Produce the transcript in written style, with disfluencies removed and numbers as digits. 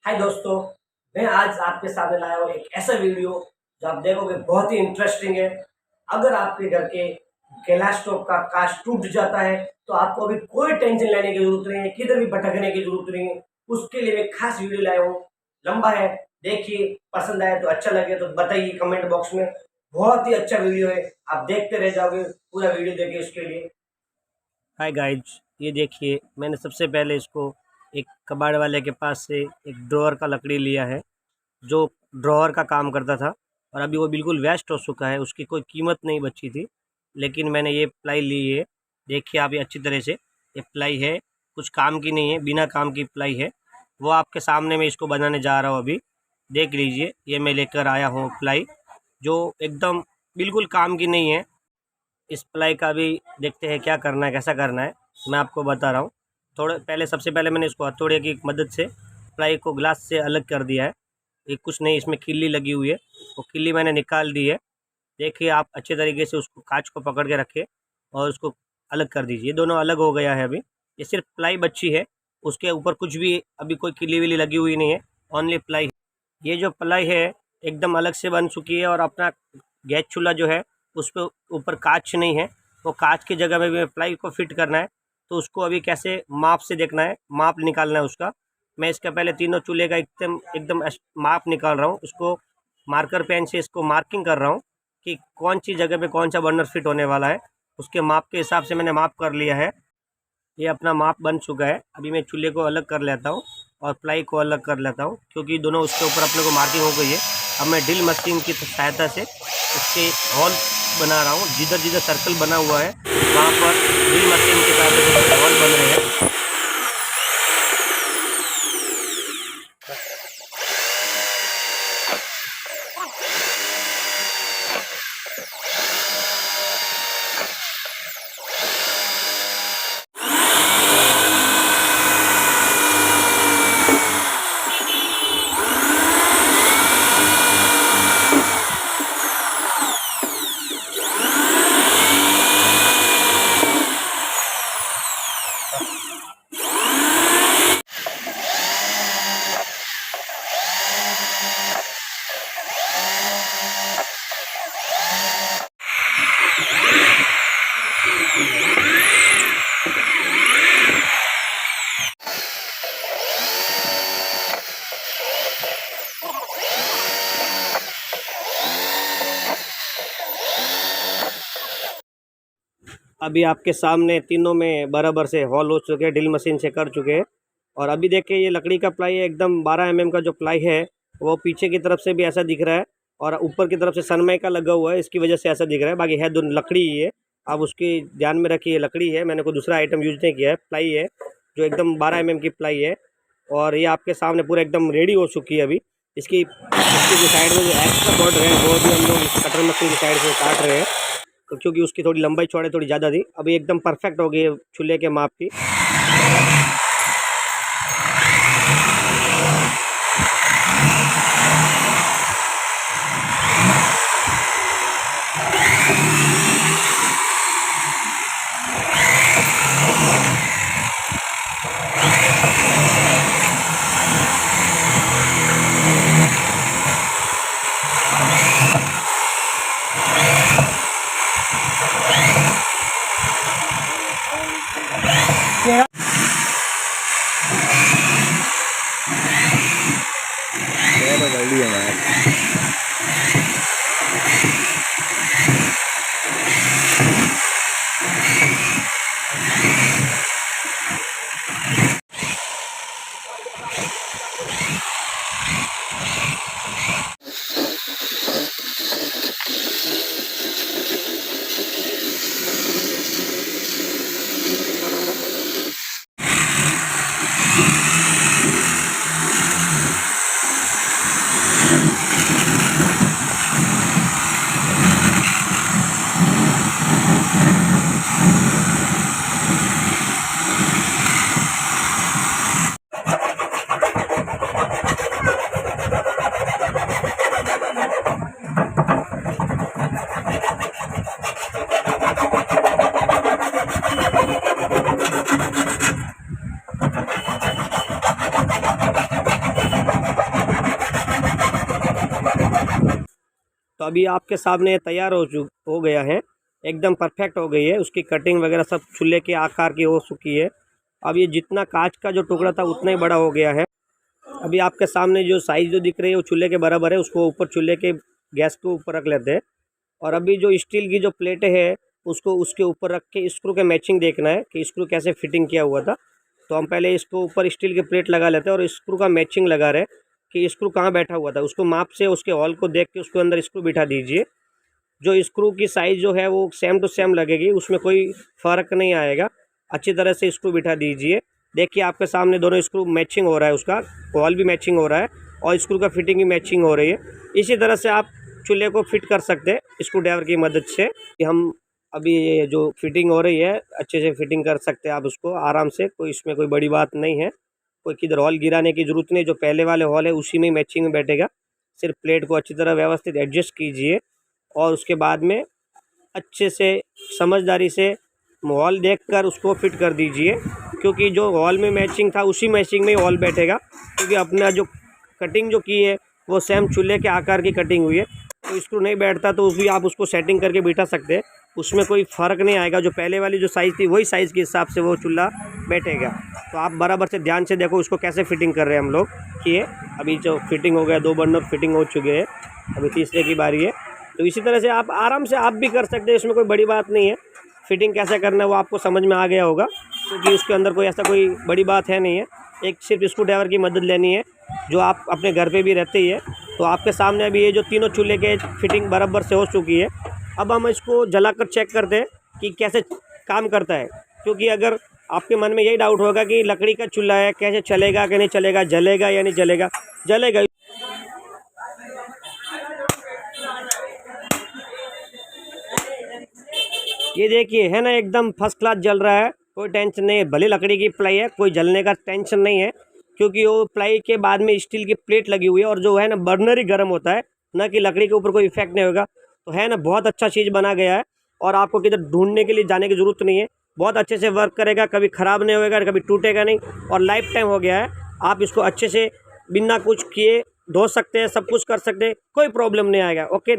हाय दोस्तों, मैं आज आपके सामने लाया हूँ एक ऐसा वीडियो जो आप देखोगे बहुत ही इंटरेस्टिंग है। अगर आपके घर के गैस स्टोव का कांच टूट जाता है तो आपको अभी कोई टेंशन लेने की जरूरत नहीं है, किधर भी भटकने की जरूरत नहीं है। उसके लिए मैं खास वीडियो लाया हूँ। लंबा है, देखिए, पसंद आए तो अच्छा लगे तो बताइए कमेंट बॉक्स में। बहुत ही अच्छा वीडियो है, आप देखते रह जाओगे, पूरा वीडियो देखिए उसके लिए। हाय गाइज, ये देखिए, मैंने सबसे पहले इसको एक कबाड़ वाले के पास से एक ड्रॉअर का लकड़ी लिया है जो ड्रॉअर का काम करता था और अभी वो बिल्कुल वेस्ट हो चुका है। उसकी कोई कीमत नहीं बची थी, लेकिन मैंने ये प्लाई ली है। देखिए आप, ये अच्छी तरह से ये प्लाई है, कुछ काम की नहीं है, बिना काम की प्लाई है। वो आपके सामने मैं इसको बनाने जा रहा हूँ अभी। देख लीजिए, ये मैं लेकर आया हूँ प्लाई, जो एकदम बिल्कुल काम की नहीं है। इस प्लाई का भी देखते हैं क्या करना है, कैसा करना है, मैं आपको बता रहा हूँ। थोड़े पहले, सबसे पहले मैंने इसको हथौड़े की मदद से प्लाई को ग्लास से अलग कर दिया है। ये कुछ नहीं, इसमें किल्ली लगी हुई है, वो किल्ली मैंने निकाल दी है। देखिए आप, अच्छे तरीके से उसको कांच को पकड़ के रखे और उसको अलग कर दीजिए। ये दोनों अलग हो गया है अभी। ये सिर्फ प्लाई बची है, उसके ऊपर कुछ भी अभी कोई किल्ली विल्ली लगी हुई नहीं है, ओनली प्लाई। ये जो प्लाई है एकदम अलग से बन चुकी है और अपना गैस चूल्हा जो है उस पर ऊपर कांच नहीं है, वो कांच की जगह में भी प्लाई को फिट करना है। तो उसको अभी कैसे माप से देखना है, माप निकालना है उसका। मैं इसका पहले तीनों चूल्हे का एकदम एकदम माप निकाल रहा हूँ। उसको मार्कर पेन से इसको मार्किंग कर रहा हूँ कि कौन सी जगह पे कौन सा बर्नर फिट होने वाला है। उसके माप के हिसाब से मैंने माप कर लिया है। ये अपना माप बन चुका है। अभी मैं चूल्हे को अलग कर लेता हूँ और प्लाई को अलग कर लेता हूँ, क्योंकि दोनों उसके ऊपर अपने को मार्किंग हो गई है। अब मैं ड्रिल मशीन की सहायता से उसके हॉल बना रहा हूँ। जिधर जिधर सर्कल बना हुआ है वहाँ पर ड्रिल मशीन की सहायता से हॉल बन रहे हैं। अभी आपके सामने तीनों में बराबर से हॉल हो चुके हैं, ड्रिल मशीन से कर चुके हैं। और अभी देखिए, ये लकड़ी का प्लाई है, एकदम 12 mm का जो प्लाई है वो पीछे की तरफ से भी ऐसा दिख रहा है और ऊपर की तरफ से सनमाइका लगा हुआ है, इसकी वजह से ऐसा दिख रहा है। बाकी है दोनों लकड़ी ही है। आप उसकी ध्यान में रखिए, लकड़ी है, मैंने कोई दूसरा आइटम यूज नहीं किया है। प्लाई है जो एकदम 12 mm की प्लाई है। और ये आपके सामने पूरा एकदम रेडी हो चुकी है अभी। इसकी जो साइड में जो एक्स्ट्रा बॉर्डर है वो भी हम लोग कटर मशीन की साइड से काट रहे हैं, क्योंकि उसकी थोड़ी लंबाई चौड़ाई थोड़ी ज़्यादा थी। अभी एकदम परफेक्ट हो गई है चूल्हे के माप की। अभी आपके सामने तैयार हो गया है, एकदम परफेक्ट हो गई है। उसकी कटिंग वगैरह सब चूल्हे के आकार की हो चुकी है। अब ये जितना कांच का जो टुकड़ा था उतना ही बड़ा हो गया है। अभी आपके सामने जो साइज़ जो दिख रही है वो चूल्हे के बराबर है। उसको ऊपर चूल्हे के गैस के ऊपर रख लेते हैं और अभी जो स्टील की जो प्लेटें है उसको उसके ऊपर रख के स्क्रू के मैचिंग देखना है कि स्क्रू कैसे फिटिंग किया हुआ था। तो हम पहले इसको ऊपर स्टील के प्लेट लगा लेते हैं और स्क्रू का मैचिंग लगा रहे कि स्क्रू कहाँ बैठा हुआ था। उसको माप से उसके हॉल को देख के उसके अंदर स्क्रू बिठा दीजिए। जो स्क्रू की साइज़ जो है वो सेम टू सेम लगेगी, उसमें कोई फ़र्क नहीं आएगा। अच्छी तरह से स्क्रू बिठा दीजिए। देखिए आपके सामने दोनों स्क्रू मैचिंग हो रहा है, उसका हॉल भी मैचिंग हो रहा है और स्क्रू का फिटिंग भी मैचिंग हो रही है। इसी तरह से आप चूल्हे को फिट कर सकते हैं स्क्रू ड्राइवर की मदद से। कि हम अभी ये जो फिटिंग हो रही है अच्छे से फिटिंग कर सकते हैं आप उसको आराम से, कोई इसमें कोई बड़ी बात नहीं है। कोई किधर हॉल गिराने की ज़रूरत नहीं, जो पहले वाले हॉल है उसी में मैचिंग में बैठेगा। सिर्फ प्लेट को अच्छी तरह व्यवस्थित एडजस्ट कीजिए और उसके बाद में अच्छे से समझदारी से हॉल देखकर उसको फिट कर दीजिए, क्योंकि जो हॉल में मैचिंग था उसी मैचिंग में हॉल बैठेगा। क्योंकि अपना जो कटिंग जो की है वो सेम चूल्हे के आकार की कटिंग हुई है। तो स्क्रू नहीं बैठता तो उस भी आप उसको सेटिंग करके बिठा सकते हैं, उसमें कोई फ़र्क नहीं आएगा। जो पहले वाली जो साइज़ थी वही साइज़ के हिसाब से वो चूल्हा बैठेगा। तो आप बराबर से ध्यान से देखो उसको कैसे फिटिंग कर रहे हैं हम लोग किए। अभी जो फिटिंग हो गया, 2 बर्नर फिटिंग हो चुके हैं, अभी तीसरे की बारी है। तो इसी तरह से आप आराम से आप भी कर सकते हैं, इसमें कोई बड़ी बात नहीं है। फिटिंग कैसे करना है वो आपको समझ में आ गया होगा, क्योंकि उसके अंदर कोई ऐसा कोई बड़ी बात है नहीं है। एक सिर्फ स्क्रू ड्राइवर की मदद लेनी है, जो आप अपने घर पे भी रहते ही है। तो आपके सामने अभी ये जो तीनों चूल्हे के फिटिंग बराबर से हो चुकी है। अब हम इसको जलाकर चेक करते हैं कि कैसे काम करता है, क्योंकि अगर आपके मन में यही डाउट होगा कि लकड़ी का चूल्हा है कैसे चलेगा कि नहीं चलेगा, जलेगा या नहीं जलेगा। जलेगा। ये देखिए है ना, एकदम फर्स्ट क्लास जल रहा है, कोई टेंशन नहीं है। भले लकड़ी की प्लाई है, कोई जलने का टेंशन नहीं है, क्योंकि वो प्लाई के बाद में स्टील की प्लेट लगी हुई है और जो है ना बर्नर ही गर्म होता है, ना कि लकड़ी के ऊपर कोई इफेक्ट नहीं होगा। तो है ना, बहुत अच्छा चीज़ बना गया है और आपको किधर ढूंढने के लिए जाने की ज़रूरत नहीं है। बहुत अच्छे से वर्क करेगा, कभी ख़राब नहीं होगा, कभी टूटेगा नहीं और लाइफ टाइम हो गया है। आप इसको अच्छे से बिना कुछ किए धो सकते हैं, सब कुछ कर सकते हैं, कोई प्रॉब्लम नहीं आएगा। ओके।